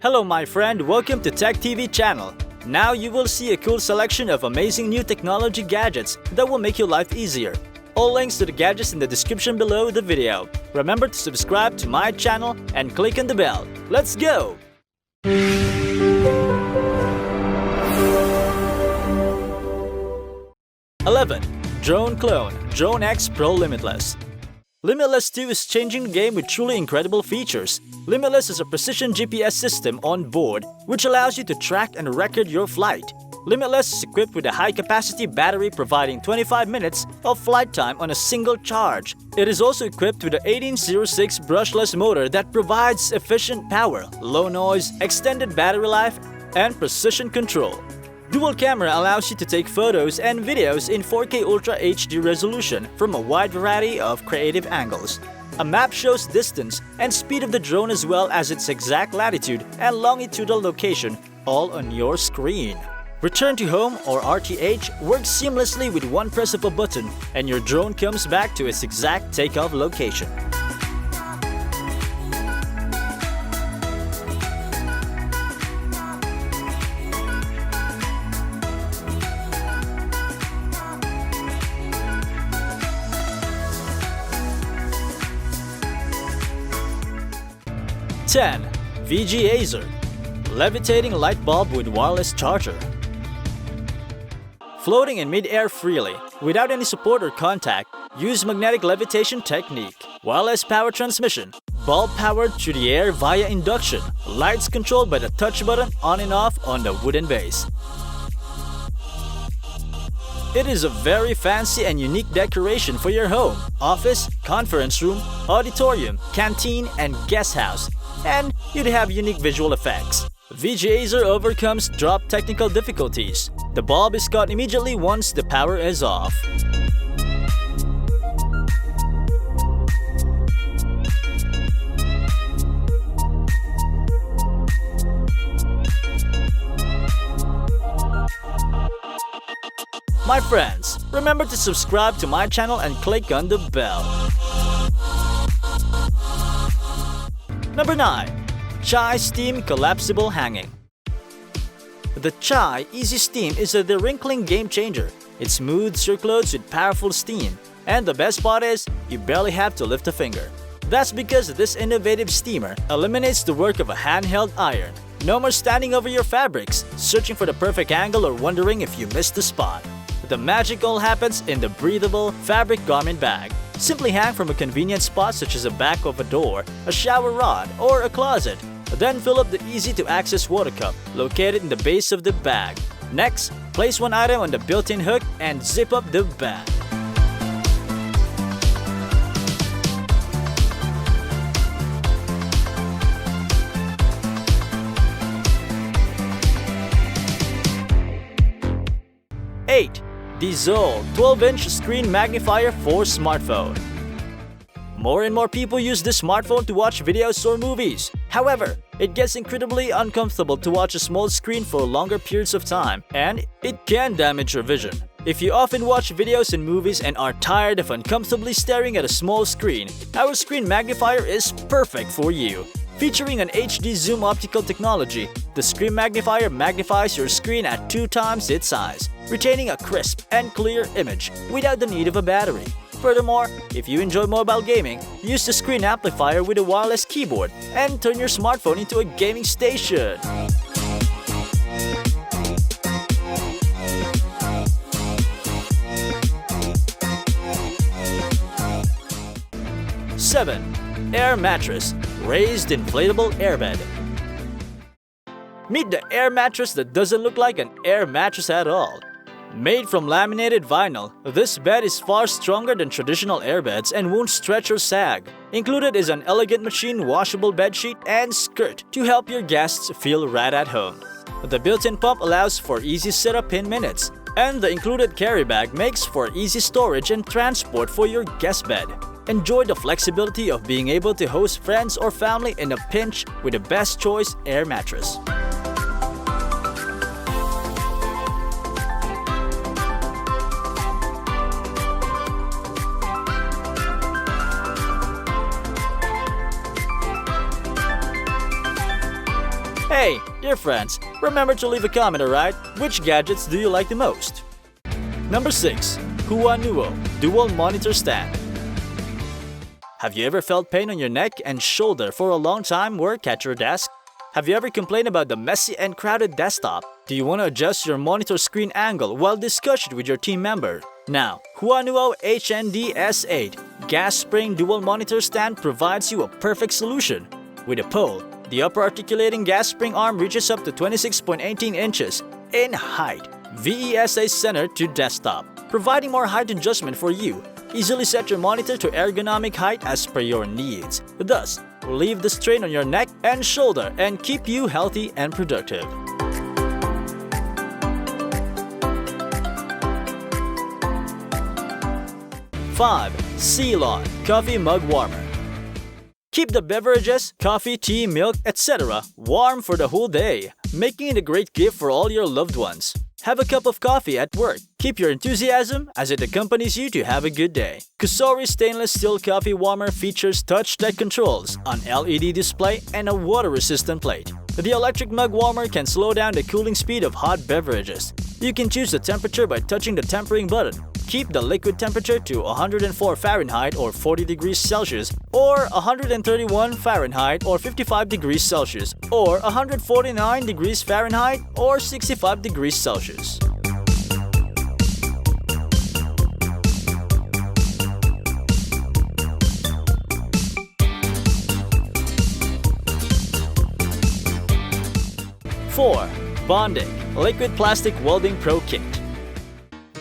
Hello my friend, welcome to Tech TV channel. Now you will see a cool selection of amazing new technology gadgets that will make your life easier. All links to the gadgets in the description below the video. Remember to subscribe to my channel and click on the bell. Let's go! 11. Drone Clone Drone X Pro Limitless. Limitless 2 is changing the game with truly incredible features. Limitless is a precision GPS system on board which allows you to track and record your flight. Limitless is equipped with a high-capacity battery providing 25 minutes of flight time on a single charge. It is also equipped with an 1806 brushless motor that provides efficient power, low noise, extended battery life, and precision control. Dual camera allows you to take photos and videos in 4K Ultra HD resolution from a wide variety of creative angles. A map shows distance and speed of the drone as well as its exact latitude and longitudinal location, all on your screen. Return to home or RTH works seamlessly with one press of a button and your drone comes back to its exact takeoff location. (10) VG Acer Levitating light bulb with wireless charger. Floating in mid-air freely, without any support or contact, use magnetic levitation technique. Wireless power transmission. Bulb powered through the air via induction. Lights controlled by the touch button on and off on the wooden base. It is a very fancy and unique decoration for your home, office, conference room, auditorium, canteen, and guest house. And you'd have unique visual effects. VG Acer overcomes drop technical difficulties. The bulb is caught immediately once the power is off. My friends, remember to subscribe to my channel and click on the bell. Number 9. Chai Steam Collapsible Hanging. The Chai Easy Steam is a dewrinkling game changer. It smooth circulates with powerful steam. And the best part is, you barely have to lift a finger. That's because this innovative steamer eliminates the work of a handheld iron. No more standing over your fabrics, searching for the perfect angle or wondering if you missed the spot. The magic all happens in the breathable fabric garment bag. Simply hang from a convenient spot such as the back of a door, a shower rod, or a closet. Then fill up the easy-to-access water cup located in the base of the bag. Next, place one item on the built-in hook and zip up the bag. (8) Dezol 12-inch screen magnifier for smartphone. More and more people use this smartphone to watch videos or movies. However, it gets incredibly uncomfortable to watch a small screen for longer periods of time, and it can damage your vision. If you often watch videos and movies and are tired of uncomfortably staring at a small screen, our screen magnifier is perfect for you. Featuring an HD zoom optical technology, the screen magnifier magnifies your screen at 2 times its size, retaining a crisp and clear image without the need of a battery. Furthermore, if you enjoy mobile gaming, use the screen amplifier with a wireless keyboard and turn your smartphone into a gaming station. (7) Air Mattress Raised Inflatable Airbed. Meet the air mattress that doesn't look like an air mattress at all. Made from laminated vinyl, this bed is far stronger than traditional airbeds and won't stretch or sag. Included is an elegant machine washable bedsheet and skirt to help your guests feel right at home. The built-in pump allows for easy setup in minutes, and the included carry bag makes for easy storage and transport for your guest bed. Enjoy the flexibility of being able to host friends or family in a pinch with the best choice air mattress. Hey, dear friends, remember to leave a comment, alright? Which gadgets do you like the most? Number 6. Huanuo Dual Monitor Stand. Have you ever felt pain on your neck and shoulder for a long time work at your desk? Have you ever complained about the messy and crowded desktop? Do you want to adjust your monitor screen angle while discussing with your team member? Now, Huanuo HND S8 Gas Spring Dual Monitor Stand provides you a perfect solution. With a pole, the upper articulating gas spring arm reaches up to 26.18 inches in height, VESA center to desktop, providing more height adjustment for you. Easily set your monitor to ergonomic height as per your needs. Thus, relieve the strain on your neck and shoulder and keep you healthy and productive. 5. Ceylon Coffee Mug Warmer. Keep the beverages, coffee, tea, milk, etc. warm for the whole day, making it a great gift for all your loved ones. Have a cup of coffee at work. Keep your enthusiasm as it accompanies you to have a good day. Kusori Stainless Steel Coffee Warmer features touch tech controls, an LED display, and a water-resistant plate. The electric mug warmer can slow down the cooling speed of hot beverages. You can choose the temperature by touching the tempering button. Keep the liquid temperature to 104 Fahrenheit or 40 degrees Celsius, or 131 Fahrenheit or 55 degrees Celsius, or 149 degrees Fahrenheit or 65 degrees Celsius. Four. Bondic Liquid Plastic Welding Pro Kit.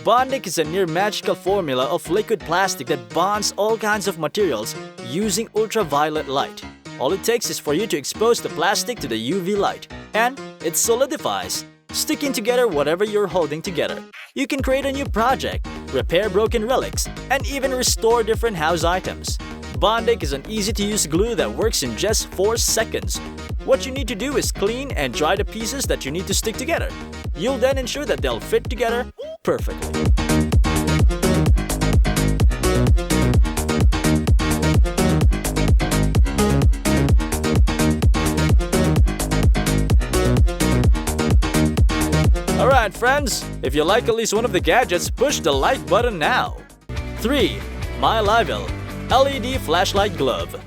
Bondic is a near magical formula of liquid plastic that bonds all kinds of materials using ultraviolet light. All it takes is for you to expose the plastic to the UV light, and it solidifies, sticking together whatever you're holding together. You can create a new project, repair broken relics, and even restore different house items. Bondic is an easy-to-use glue that works in just 4 seconds. What you need to do is clean and dry the pieces that you need to stick together. You'll then ensure that they'll fit together perfectly. Alright friends, if you like at least one of the gadgets, push the like button now. 3. MyLivel LED Flashlight Glove.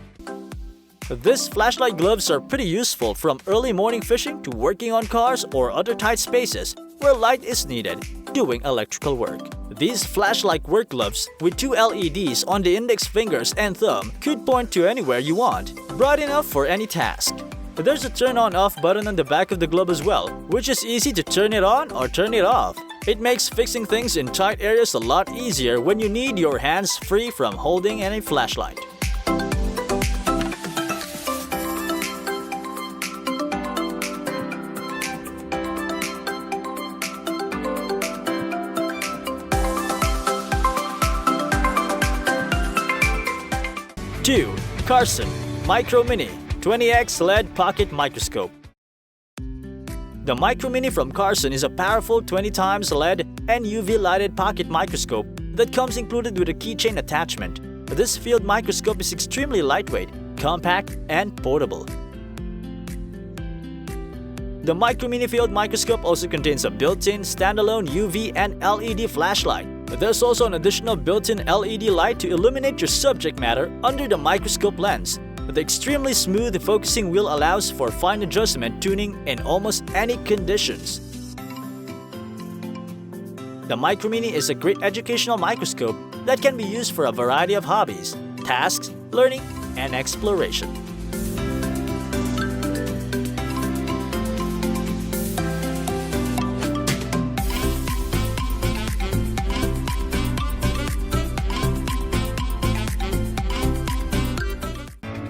These flashlight gloves are pretty useful from early morning fishing to working on cars or other tight spaces where light is needed, doing electrical work. These flashlight work gloves with 2 LEDs on the index fingers and thumb could point to anywhere you want, bright enough for any task. There's a turn on/off button on the back of the glove as well, which is easy to turn it on or turn it off. It makes fixing things in tight areas a lot easier when you need your hands free from holding any flashlight. Two. Carson Micro Mini 20x LED Pocket Microscope. The Micro Mini from Carson is a powerful 20x LED and UV lighted pocket microscope that comes included with a keychain attachment. This field microscope is extremely lightweight, compact, and portable. The Micro Mini field microscope also contains a built-in standalone UV and LED flashlight. There's also an additional built-in LED light to illuminate your subject matter under the microscope lens. The extremely smooth focusing wheel allows for fine adjustment tuning in almost any conditions. The Micro Mini is a great educational microscope that can be used for a variety of hobbies, tasks, learning, and exploration.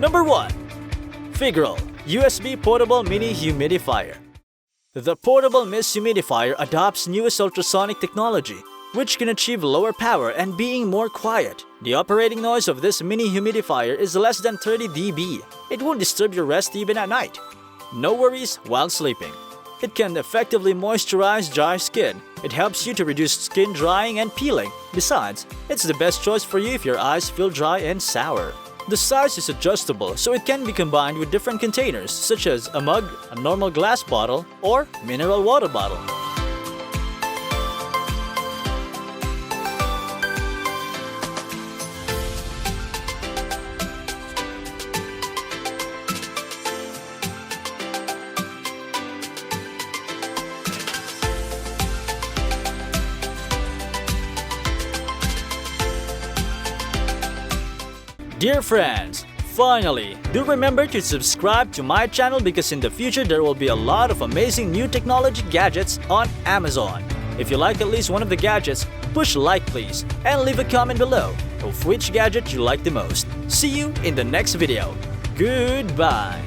Number 1. Figrel USB Portable Mini Humidifier. The portable mist humidifier adopts newest ultrasonic technology, which can achieve lower power and being more quiet. The operating noise of this mini humidifier is less than 30 dB. It won't disturb your rest even at night. No worries while sleeping. It can effectively moisturize dry skin. It helps you to reduce skin drying and peeling. Besides, it's the best choice for you if your eyes feel dry and sour. The size is adjustable so it can be combined with different containers such as a mug, a normal glass bottle, or mineral water bottle. Dear friends, finally, do remember to subscribe to my channel because in the future there will be a lot of amazing new technology gadgets on Amazon. If you like at least one of the gadgets, push like please and leave a comment below of which gadget you like the most. See you in the next video. Goodbye.